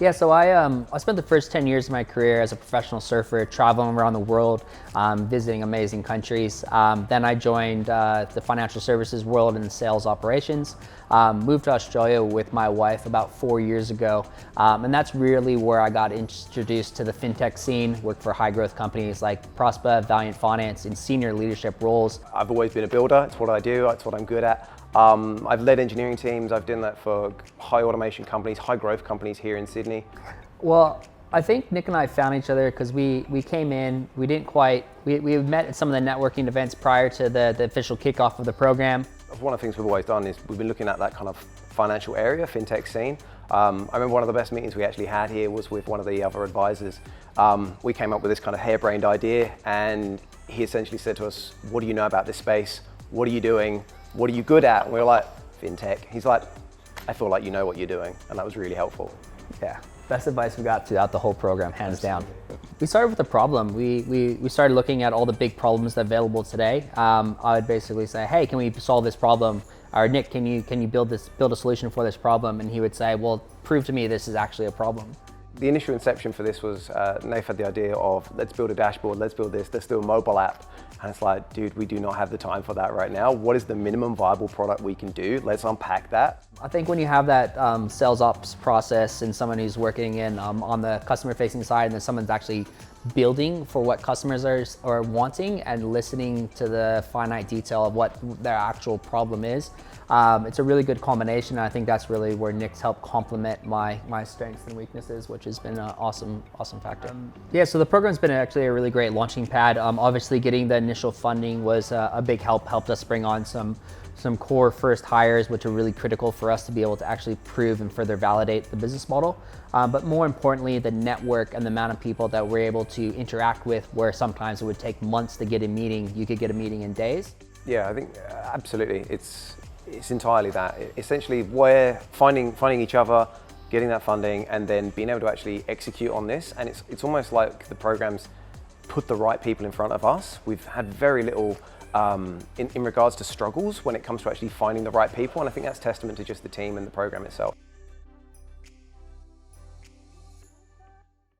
Yeah, so I spent the first 10 years of my career as a professional surfer, traveling around the world, visiting amazing countries. Then I joined the financial services world in sales operations. Moved to Australia with my wife about 4 years ago, and that's really where I got introduced to the fintech scene. Worked for high growth companies like Prosper, Valiant Finance in senior leadership roles. I've always been a builder. It's what I do. It's what I'm good at. I've led engineering teams. I've done that for high automation companies, high growth companies here in Sydney. Well, I think Nick and I found each other because we came in, we met at some of the networking events prior to the official kickoff of the program. One of the things we've always done is we've been looking at that kind of financial area, fintech scene. I remember one of the best meetings we actually had here was with one of the other advisors. We came up with this kind of harebrained idea, and he essentially said to us, what do you know about this space? What are you doing? What are you good at? And we were like, fintech. He's like, I feel like you know what you're doing. And that was really helpful. Yeah, best advice we got throughout the whole program, hands down. We started with a problem. We started looking at all the big problems that are available today. I would basically say, hey, can we solve this problem? Or Nick, can you build a solution for this problem? And he would say, well, prove to me this is actually a problem. The initial inception for this was, Nath had the idea of, let's build a dashboard, let's build this, let's do a mobile app. And it's like, dude, we do not have the time for that right now. What is the minimum viable product we can do? Let's unpack that. I think when you have that sales ops process and someone who's working in on the customer facing side, and then someone's actually building for what customers are wanting and listening to the finite detail of what their actual problem is, it's a really good combination. And I think that's really where Nick's helped complement my strengths and weaknesses, which has been an awesome factor. Yeah, so the program's been actually a really great launching pad. Obviously getting the initial funding was a big helped us bring on some core first hires, which are really critical for us to be able to actually prove and further validate the business model. But more importantly, the network and the amount of people that we're able to interact with, where sometimes it would take months to get a meeting, you could get a meeting in days. Yeah, I think absolutely. It's entirely that. Essentially, we're finding each other, getting that funding, and then being able to actually execute on this. And it's almost like the program's put the right people in front of us. We've had very little in regards to struggles when it comes to actually finding the right people, and I think that's testament to just the team and the program itself.